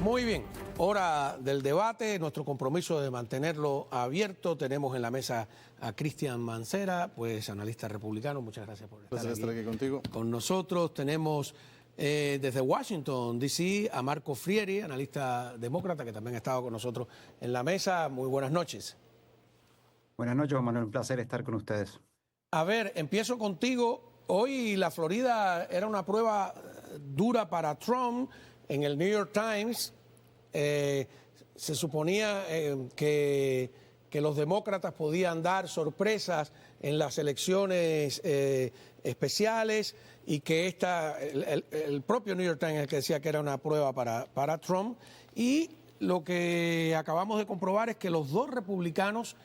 Muy bien, hora del debate, nuestro compromiso de mantenerlo abierto. Tenemos en la mesa a Cristian Mancera, pues analista republicano. Muchas gracias por estar aquí contigo. Con nosotros tenemos desde Washington, D.C., a Marco Frieri, analista demócrata, que también ha estado con nosotros en la mesa. Muy buenas noches. Buenas noches, Juan Manuel. Un placer estar con ustedes. A ver, empiezo contigo. Hoy la Florida era una prueba dura para Trump. En el New York Times se suponía que los demócratas podían dar sorpresas en las elecciones especiales y que el propio New York Times es el que decía que era una prueba para Trump. Y lo que acabamos de comprobar es que los dos republicanos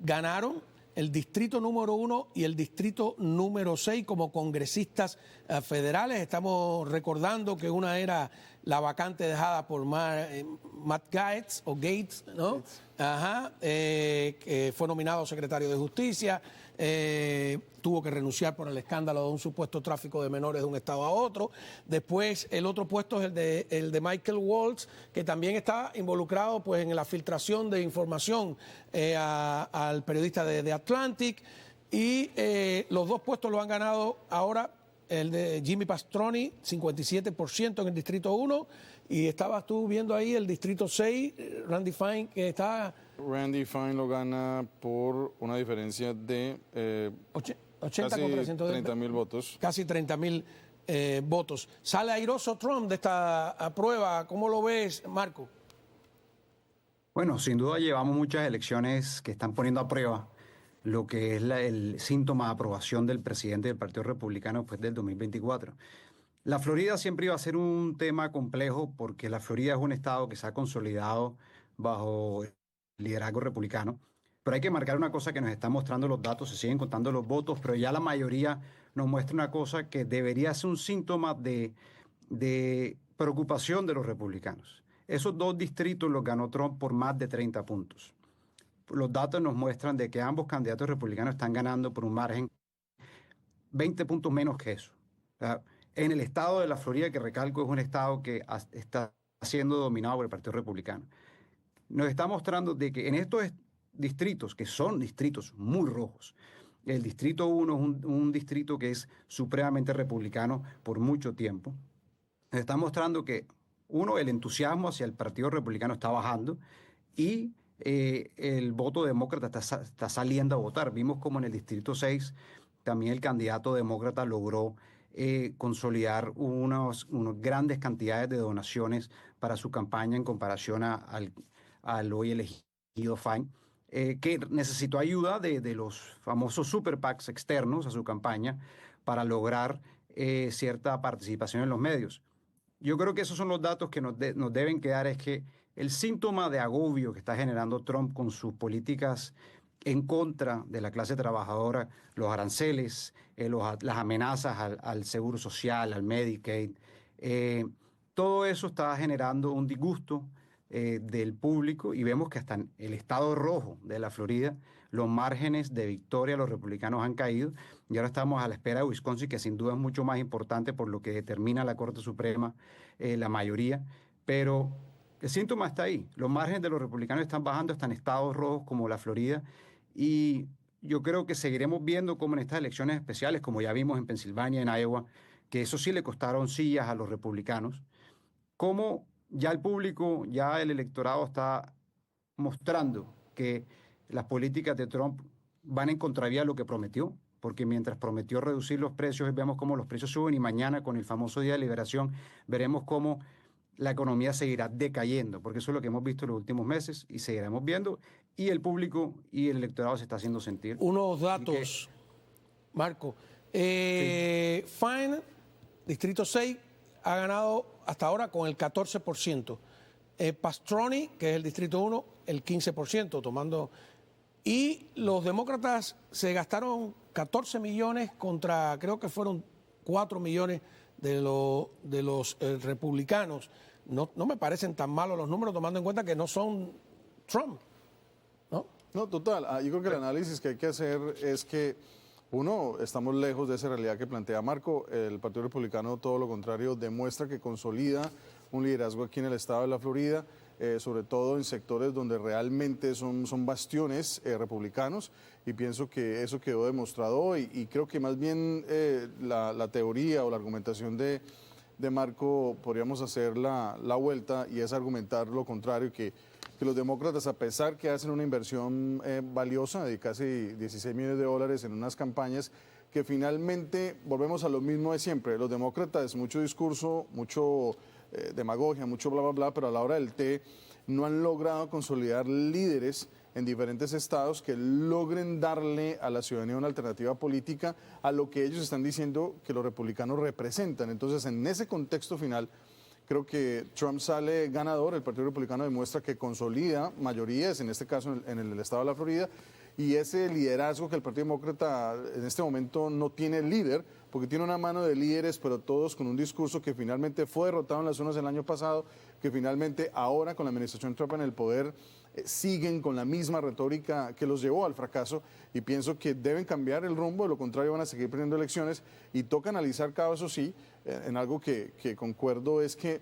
ganaron el distrito número 1 y el distrito número 6 como congresistas federales. Estamos recordando que una era la vacante dejada por Matt Gaetz, ¿no? Ajá, que fue nominado secretario de Justicia, tuvo que renunciar por el escándalo de un supuesto tráfico de menores de un estado a otro. Después el otro puesto es el de Michael Waltz, que también está involucrado pues en la filtración de información al periodista de The Atlantic. Y los dos puestos lo han ganado ahora el de Jimmy Pastroni, 57% en el distrito 1, y estabas tú viendo ahí el distrito 6, Randy Fine, que está... Randy Fine lo gana por una diferencia de 80 casi contra 30.000 votos. Casi 30.000 votos. Sale airoso Trump de esta prueba. ¿Cómo lo ves, Marco? Bueno, sin duda llevamos muchas elecciones que están poniendo a prueba lo que es el síntoma de aprobación del presidente del Partido Republicano después del 2024. La Florida siempre iba a ser un tema complejo porque la Florida es un estado que se ha consolidado bajo el liderazgo republicano. Pero hay que marcar una cosa que nos están mostrando los datos, se siguen contando los votos, pero ya la mayoría nos muestra una cosa que debería ser un síntoma de preocupación de los republicanos. Esos dos distritos los ganó Trump por más de 30 puntos. Los datos nos muestran de que ambos candidatos republicanos están ganando por un margen 20 puntos menos que eso. O sea, en el estado de la Florida, que recalco es un estado que está siendo dominado por el Partido Republicano, nos está mostrando de que en estos distritos, que son distritos muy rojos, el distrito 1 es un distrito que es supremamente republicano por mucho tiempo, nos está mostrando que, uno, el entusiasmo hacia el Partido Republicano está bajando y el voto demócrata está saliendo a votar. Vimos como en el distrito 6 también el candidato demócrata logró consolidar unas grandes cantidades de donaciones para su campaña en comparación al hoy elegido Fine, que necesitó ayuda de los famosos super PACs externos a su campaña para lograr cierta participación en los medios. Yo creo que esos son los datos que nos deben quedar, es que el síntoma de agobio que está generando Trump con sus políticas en contra de la clase trabajadora, los aranceles, las amenazas al seguro social, al Medicaid, todo eso está generando un disgusto del público y vemos que hasta en el estado rojo de la Florida los márgenes de victoria de los republicanos han caído y ahora estamos a la espera de Wisconsin, que sin duda es mucho más importante por lo que determina la Corte Suprema, la mayoría, pero el síntoma está ahí. Los márgenes de los republicanos están bajando hasta en estados rojos como la Florida y yo creo que seguiremos viendo cómo en estas elecciones especiales, como ya vimos en Pensilvania, en Iowa, que eso sí le costaron sillas a los republicanos, cómo ya el público, ya el electorado está mostrando que las políticas de Trump van en contravía de lo que prometió, porque mientras prometió reducir los precios, vemos cómo los precios suben y mañana con el famoso Día de Liberación veremos cómo la economía seguirá decayendo, porque eso es lo que hemos visto en los últimos meses y seguiremos viendo, y el público y el electorado se está haciendo sentir. Unos datos, Marco. Sí. Fine, Distrito 6, ha ganado hasta ahora con el 14%. Pastroni, que es el Distrito 1, el 15%, tomando... Y los demócratas se gastaron 14 millones contra, creo que fueron 4 millones de los republicanos. No me parecen tan malos los números, tomando en cuenta que no son Trump, ¿no? No, total. Yo creo que el análisis que hay que hacer es que, uno, estamos lejos de esa realidad que plantea Marco. El Partido Republicano, todo lo contrario, demuestra que consolida un liderazgo aquí en el estado de la Florida, sobre todo en sectores donde realmente son bastiones republicanos, y pienso que eso quedó demostrado hoy, y creo que más bien la teoría o la argumentación de Marco podríamos hacer la vuelta, y es argumentar lo contrario, que los demócratas, a pesar que hacen una inversión valiosa de casi 16 millones de dólares en unas campañas, que finalmente volvemos a lo mismo de siempre. Los demócratas, mucho discurso, mucho demagogia, mucho bla, bla, bla, pero a la hora del té no han logrado consolidar líderes en diferentes estados que logren darle a la ciudadanía una alternativa política a lo que ellos están diciendo que los republicanos representan. Entonces, en ese contexto final, creo que Trump sale ganador. El Partido Republicano demuestra que consolida mayorías, en este caso en el estado de la Florida, y ese liderazgo que el Partido Demócrata en este momento no tiene líder, porque tiene una mano de líderes, pero todos con un discurso que finalmente fue derrotado en las urnas el año pasado, que finalmente ahora con la administración Trump en el poder siguen con la misma retórica que los llevó al fracaso, y pienso que deben cambiar el rumbo, de lo contrario van a seguir perdiendo elecciones, y toca analizar cada vez, eso sí, en algo que concuerdo, es que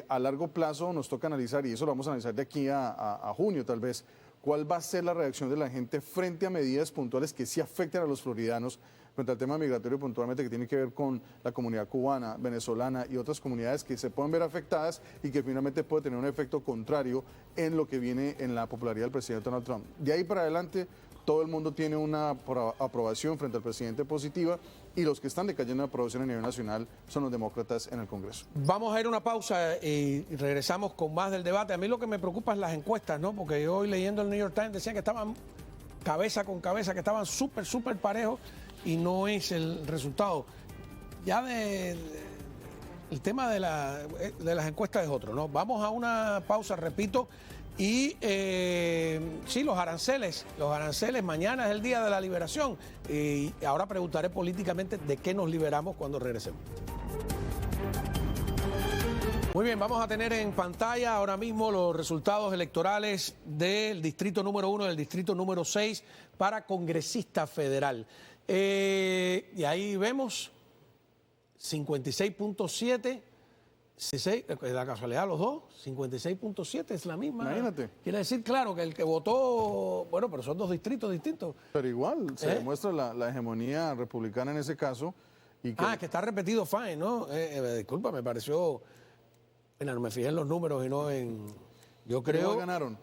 a largo plazo nos toca analizar, y eso lo vamos a analizar de aquí a junio tal vez, cuál va a ser la reacción de la gente frente a medidas puntuales que sí afecten a los floridanos, frente al tema migratorio puntualmente, que tiene que ver con la comunidad cubana, venezolana y otras comunidades que se pueden ver afectadas, y que finalmente puede tener un efecto contrario en lo que viene en la popularidad del presidente Donald Trump. De ahí para adelante, todo el mundo tiene una aprobación frente al presidente positiva, y los que están decayendo en aprobación a nivel nacional son los demócratas en el Congreso. Vamos a ir a una pausa y regresamos con más del debate. A mí lo que me preocupa es las encuestas, ¿no? Porque yo hoy leyendo el New York Times decían que estaban cabeza con cabeza, que estaban súper parejos, y no es el resultado. Ya el tema de las encuestas es otro, ¿no? Vamos a una pausa, repito, y sí, los aranceles, mañana es el día de la liberación, y ahora preguntaré políticamente de qué nos liberamos cuando regresemos. Muy bien, vamos a tener en pantalla ahora mismo los resultados electorales del distrito número 1 y del distrito número 6 para congresista federal. Y ahí vemos 56.7, la casualidad los dos, 56.7 es la misma. Imagínate. Quiere decir, claro, que el que votó, bueno, pero son dos distritos distintos. Pero igual se demuestra la hegemonía republicana en ese caso. Y que está repetido fine, ¿no? Disculpa, me pareció... Bueno, no me fijé en los números y no en... Yo creo... Igual ganaron.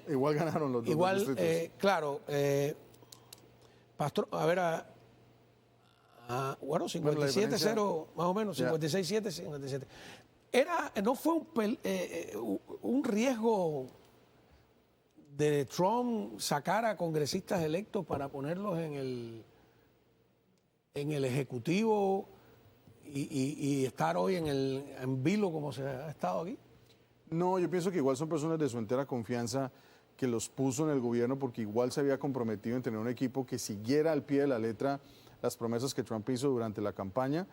Igual ganaron los dos distritos. Claro, Pastor, a ver, bueno, 57-0, más o menos, 56-7, 57. No fue un riesgo de Trump sacar a congresistas electos para ponerlos en el Ejecutivo y estar hoy en vilo como se ha estado aquí. No, yo pienso que igual son personas de su entera confianza que los puso en el gobierno, porque igual se había comprometido en tener un equipo que siguiera al pie de la letra las promesas que Trump hizo durante la campaña.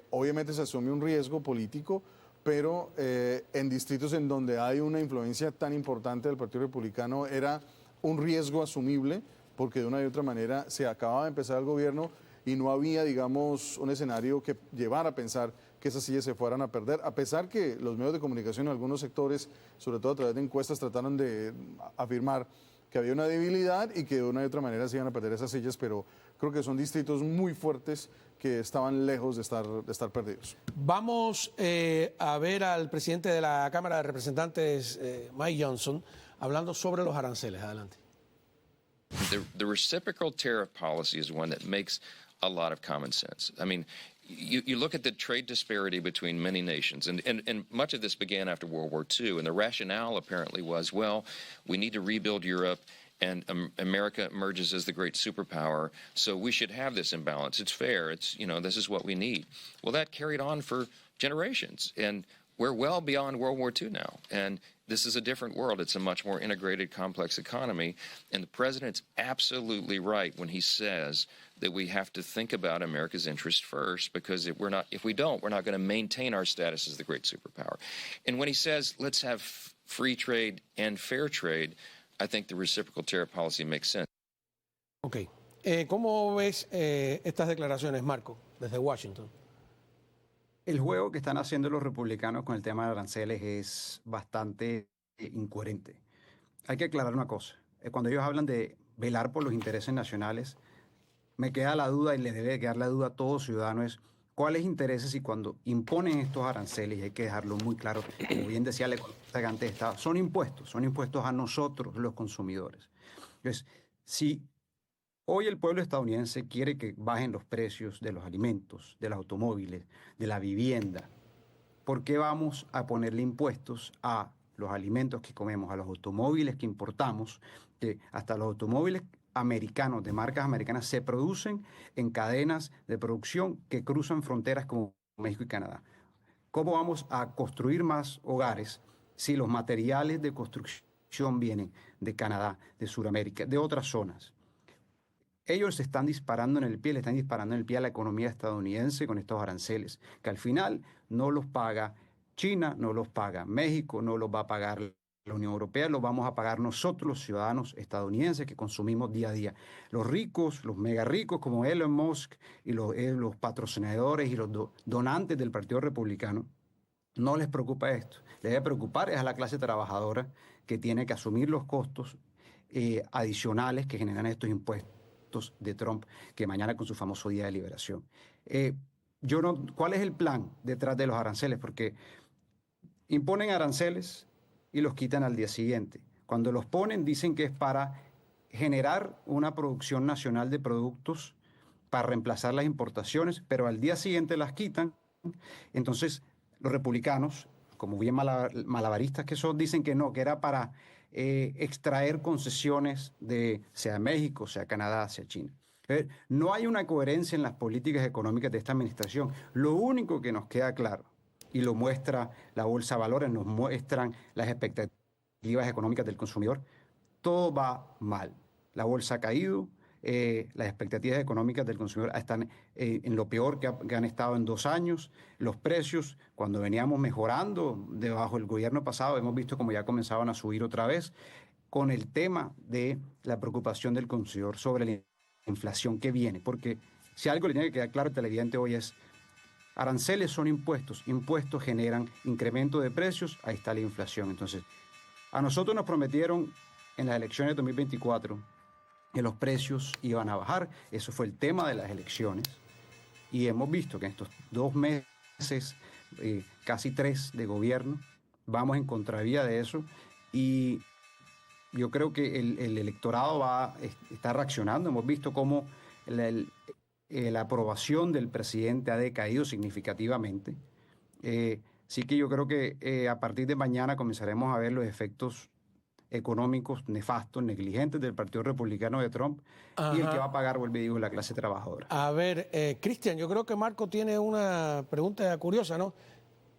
Obviamente se asume un riesgo político, pero en distritos en donde hay una influencia tan importante del Partido Republicano era un riesgo asumible, porque de una y otra manera se acababa de empezar el gobierno y no había, digamos, un escenario que llevara a pensar que esas sillas se fueran a perder, a pesar que los medios de comunicación en algunos sectores, sobre todo a través de encuestas, trataron de afirmar que había una debilidad y que de una y otra manera se iban a perder esas sillas, pero creo que son distritos muy fuertes que estaban lejos de estar perdidos. Vamos a ver al presidente de la Cámara de Representantes, Mike Johnson, hablando sobre los aranceles. Adelante. The reciprocal tariff policy is one that makes a lot of common sense. I mean, you look at the trade disparity between many nations, and much of this began after World War II, and the rationale apparently was, well, we need to rebuild Europe, and America emerges as the great superpower, so we should have this imbalance. It's fair. It's, you know, this is what we need. Well, that carried on for generations, and we're well beyond World War II now, and this is a different world. It's a much more integrated, complex economy, and the president's absolutely right when he says that we have to think about America's interest first, because if we don't, we're not going to maintain our status as the great superpower. And when he says, let's have free trade and fair trade, I think the reciprocal tariff policy makes sense. Ok. ¿Cómo ves estas declaraciones, Marco, desde Washington? El juego que están haciendo los republicanos con el tema de aranceles es bastante incoherente. Hay que aclarar una cosa. Cuando ellos hablan de velar por los intereses nacionales, me queda la duda y le debe quedar la duda a todo ciudadano es cuáles intereses y cuando imponen estos aranceles, y hay que dejarlo muy claro, como bien decía el economista que antes estaba, son impuestos a nosotros los consumidores. Entonces, si hoy el pueblo estadounidense quiere que bajen los precios de los alimentos, de los automóviles, de la vivienda, ¿por qué vamos a ponerle impuestos a los alimentos que comemos, a los automóviles que importamos, que hasta los automóviles americanos, de marcas americanas, se producen en cadenas de producción que cruzan fronteras como México y Canadá? ¿Cómo vamos a construir más hogares si los materiales de construcción vienen de Canadá, de Sudamérica, de otras zonas? Ellos se están disparando en el pie, le están disparando en el pie a la economía estadounidense con estos aranceles, que al final no los paga China, no los paga México, no los va a pagar la Unión Europea, los vamos a pagar nosotros, los ciudadanos estadounidenses que consumimos día a día. Los ricos, los mega ricos como Elon Musk y los patrocinadores y los donantes del Partido Republicano, no les preocupa esto. Les debe preocupar es a la clase trabajadora que tiene que asumir los costos adicionales que generan estos impuestos de Trump, que mañana con su famoso día de liberación. ¿Cuál es el plan detrás de los aranceles? Porque imponen aranceles y los quitan al día siguiente. Cuando los ponen dicen que es para generar una producción nacional de productos para reemplazar las importaciones, pero al día siguiente las quitan. Entonces los republicanos, como bien malabaristas que son, dicen que no, que era para extraer concesiones de sea México, sea Canadá, sea China. No hay una coherencia en las políticas económicas de esta administración. Lo único que nos queda claro, y lo muestra la Bolsa de Valores, nos muestran las expectativas económicas del consumidor, todo va mal. La bolsa ha caído, las expectativas económicas del consumidor están en lo peor que han estado en 2 años. Los precios, cuando veníamos mejorando debajo del gobierno pasado, hemos visto como ya comenzaban a subir otra vez, con el tema de la preocupación del consumidor sobre la inflación que viene. Porque si algo le tiene que quedar claro al televidente hoy es, aranceles son impuestos, impuestos generan incremento de precios, ahí está la inflación. Entonces, a nosotros nos prometieron en las elecciones de 2024 que los precios iban a bajar. Eso fue el tema de las elecciones. Y hemos visto que en estos 2 meses, casi 3 de gobierno, vamos en contravía de eso. Y yo creo que el electorado está reaccionando. Hemos visto cómo la aprobación del presidente ha decaído significativamente. Sí que yo creo que a partir de mañana comenzaremos a ver los efectos económicos nefastos, negligentes del Partido Republicano de Trump. Ajá. Y el que va a pagar, vuelve y digo, la clase trabajadora. A ver, Cristian, yo creo que Marco tiene una pregunta curiosa, ¿no?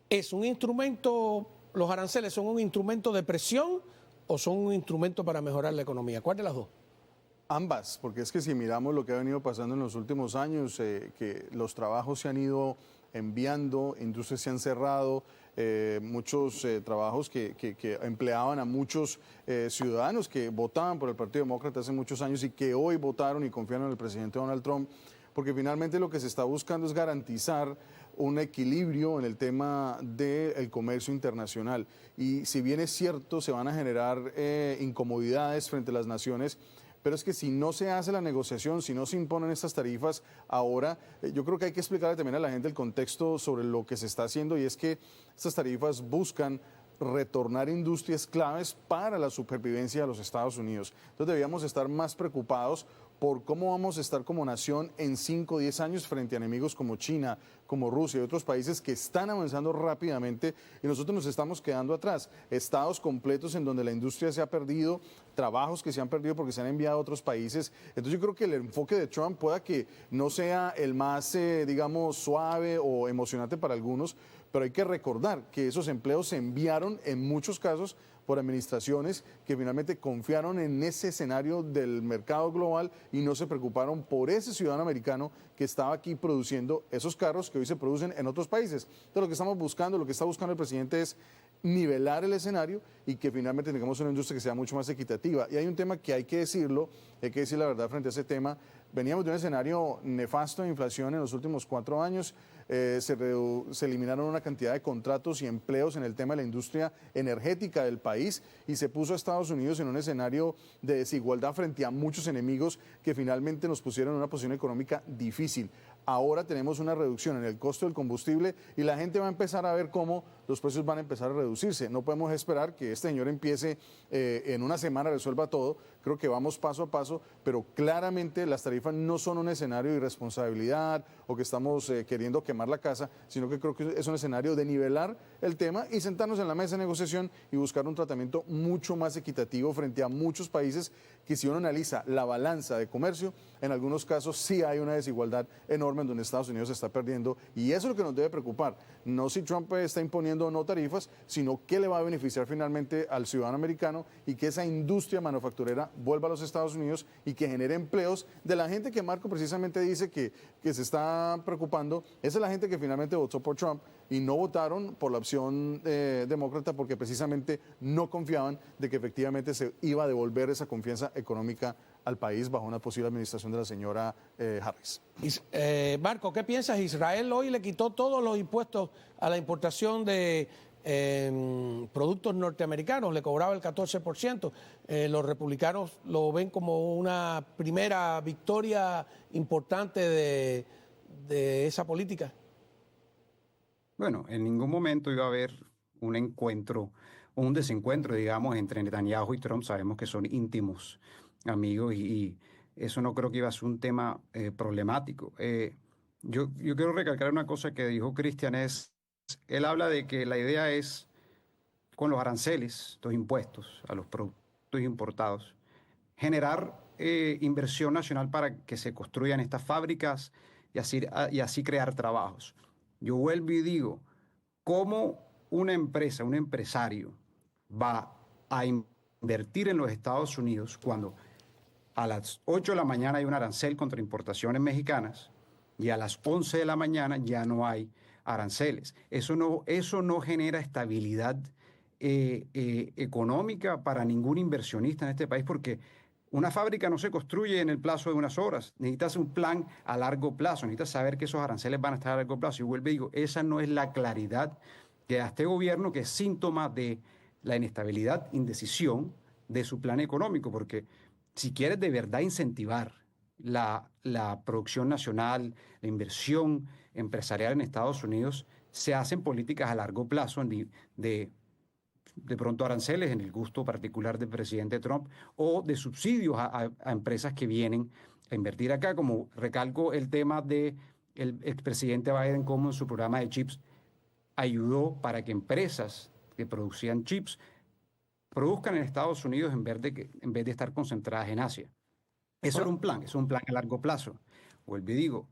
¿Es un instrumento, los aranceles son un instrumento de presión o son un instrumento para mejorar la economía? ¿Cuál de las dos? Ambas, porque es que si miramos lo que ha venido pasando en los últimos años, que los trabajos se han ido enviando, industrias se han cerrado, muchos trabajos que empleaban a muchos ciudadanos que votaban por el Partido Demócrata hace muchos años y que hoy votaron y confiaron en el presidente Donald Trump, porque finalmente lo que se está buscando es garantizar un equilibrio en el tema del comercio internacional. Y si bien es cierto, se van a generar incomodidades frente a las naciones, pero es que si no se hace la negociación, si no se imponen estas tarifas ahora, yo creo que hay que explicarle también a la gente el contexto sobre lo que se está haciendo, y es que estas tarifas buscan retornar industrias claves para la supervivencia de los Estados Unidos. Entonces deberíamos estar más preocupados por cómo vamos a estar como nación en 5 o 10 años frente a enemigos como China, como Rusia y otros países que están avanzando rápidamente y nosotros nos estamos quedando atrás. Estados completos en donde la industria se ha perdido, trabajos que se han perdido porque se han enviado a otros países. Entonces yo creo que el enfoque de Trump pueda que no sea el más, digamos, suave o emocionante para algunos, pero hay que recordar que esos empleos se enviaron en muchos casos por administraciones que finalmente confiaron en ese escenario del mercado global y no se preocuparon por ese ciudadano americano que estaba aquí produciendo esos carros que hoy se producen en otros países. Entonces lo que estamos buscando, lo que está buscando el presidente es nivelar el escenario y que finalmente tengamos una industria que sea mucho más equitativa. Y hay un tema que hay que decirlo, hay que decir la verdad frente a ese tema. Veníamos de un escenario nefasto de inflación en los últimos 4 años. se eliminaron una cantidad de contratos y empleos en el tema de la industria energética del país y se puso a Estados Unidos en un escenario de desigualdad frente a muchos enemigos que finalmente nos pusieron en una posición económica difícil. Ahora tenemos una reducción en el costo del combustible y la gente va a empezar a ver cómo los precios van a empezar a reducirse. No podemos esperar que este señor empiece en una semana, resuelva todo. Creo que vamos paso a paso, pero claramente las tarifas no son un escenario de irresponsabilidad o que estamos queriendo quemar la casa, sino que creo que es un escenario de nivelar el tema y sentarnos en la mesa de negociación y buscar un tratamiento mucho más equitativo frente a muchos países que, si uno analiza la balanza de comercio, en algunos casos sí hay una desigualdad enorme en donde Estados Unidos está perdiendo, y eso es lo que nos debe preocupar, no si Trump está imponiendo o no tarifas, sino qué le va a beneficiar finalmente al ciudadano americano y que esa industria manufacturera vuelva a los Estados Unidos y que genere empleos de la gente que Marco precisamente dice que se está preocupando. Esa es la gente que finalmente votó por Trump y no votaron por la opción demócrata porque precisamente no confiaban de que efectivamente se iba a devolver esa confianza económica al país bajo una posible administración de la señora Harris. Marco, ¿qué piensas? Israel hoy le quitó todos los impuestos a la importación de productos norteamericanos, le cobraba el 14%. Los republicanos lo ven como una primera victoria importante de esa política. Bueno, en ningún momento iba a haber un encuentro o un desencuentro, digamos, entre Netanyahu y Trump. Sabemos que son íntimos amigos y eso no creo que iba a ser un tema problemático. Yo quiero recalcar una cosa que dijo Cristian, él habla de que la idea es, con los aranceles, los impuestos a los productos importados, generar inversión nacional para que se construyan estas fábricas y así crear trabajos. Yo vuelvo y digo, ¿cómo una empresa, un empresario va a invertir en los Estados Unidos cuando a las 8 de la mañana hay un arancel contra importaciones mexicanas y a las 11 de la mañana ya no hay aranceles? Eso no genera estabilidad económica para ningún inversionista en este país, porque una fábrica no se construye en el plazo de unas horas. Necesitas un plan a largo plazo, necesitas saber que esos aranceles van a estar a largo plazo. Y vuelvo y digo, esa no es la claridad que da este gobierno, que es síntoma de la inestabilidad, indecisión de su plan económico, porque si quieres de verdad incentivar la producción nacional, la inversión empresarial en Estados Unidos, se hacen políticas a largo plazo de pronto aranceles en el gusto particular del presidente Trump o de subsidios a empresas que vienen a invertir acá, como recalco el tema del expresidente Biden, como en su programa de chips ayudó para que empresas que producían chips produzcan en Estados Unidos en vez de estar concentradas en Asia. Eso era un plan, es un plan a largo plazo. Vuelvo y digo,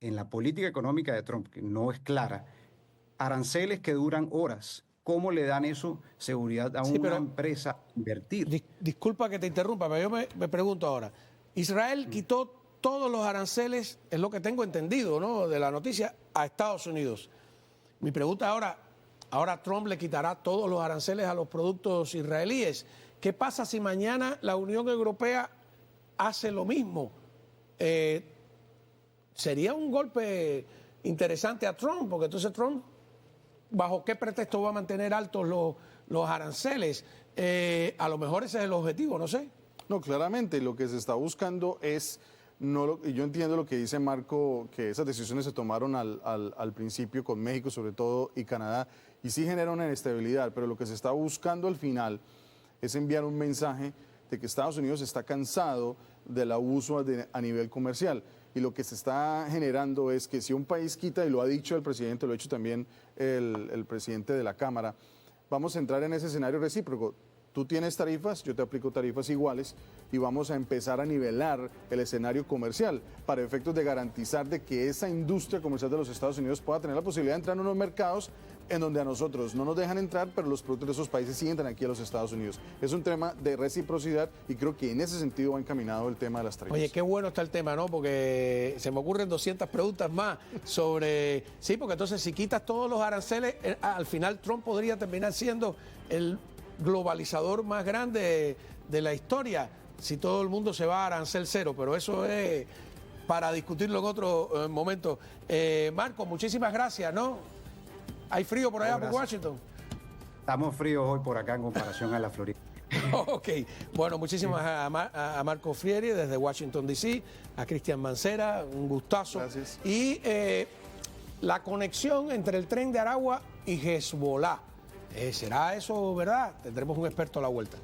en la política económica de Trump, que no es clara, aranceles que duran horas, ¿cómo le dan eso seguridad a una empresa invertir? Disculpa que te interrumpa, pero yo me pregunto ahora. Israel quitó todos los aranceles, es lo que tengo entendido, ¿no?, de la noticia, a Estados Unidos. Mi pregunta ahora Trump le quitará todos los aranceles a los productos israelíes. ¿Qué pasa si mañana la Unión Europea hace lo mismo? Sería un golpe interesante a Trump, porque entonces Trump, ¿bajo qué pretexto va a mantener altos los aranceles? A lo mejor ese es el objetivo, no sé. No, claramente lo que se está buscando es, y yo entiendo lo que dice Marco, que esas decisiones se tomaron al principio con México sobre todo y Canadá, y sí genera una inestabilidad, pero lo que se está buscando al final es enviar un mensaje de que Estados Unidos está cansado del abuso a nivel comercial. Y lo que se está generando es que si un país quita, y lo ha dicho el presidente, lo ha dicho también el presidente de la Cámara, vamos a entrar en ese escenario recíproco. Tú tienes tarifas, yo te aplico tarifas iguales y vamos a empezar a nivelar el escenario comercial para efectos de garantizar de que esa industria comercial de los Estados Unidos pueda tener la posibilidad de entrar en unos mercados en donde a nosotros no nos dejan entrar, pero los productos de esos países sí entran aquí a los Estados Unidos. Es un tema de reciprocidad y creo que en ese sentido va encaminado el tema de las tarifas. Oye, qué bueno está el tema, ¿no? Porque se me ocurren 200 preguntas más sobre... Sí, porque entonces si quitas todos los aranceles, al final Trump podría terminar siendo el globalizador más grande de la historia si todo el mundo se va a arancel cero, pero eso es para discutirlo en otro momento. Marco, muchísimas gracias, ¿no? ¿Hay frío por allá por Washington? Estamos fríos hoy por acá en comparación a la Florida. Ok, bueno, muchísimas a Marco Frieri desde Washington, D.C., a Cristian Mancera, un gustazo. Gracias. Y la conexión entre el Tren de Aragua y Hezbollah. ¿Será eso verdad? Tendremos un experto a la vuelta.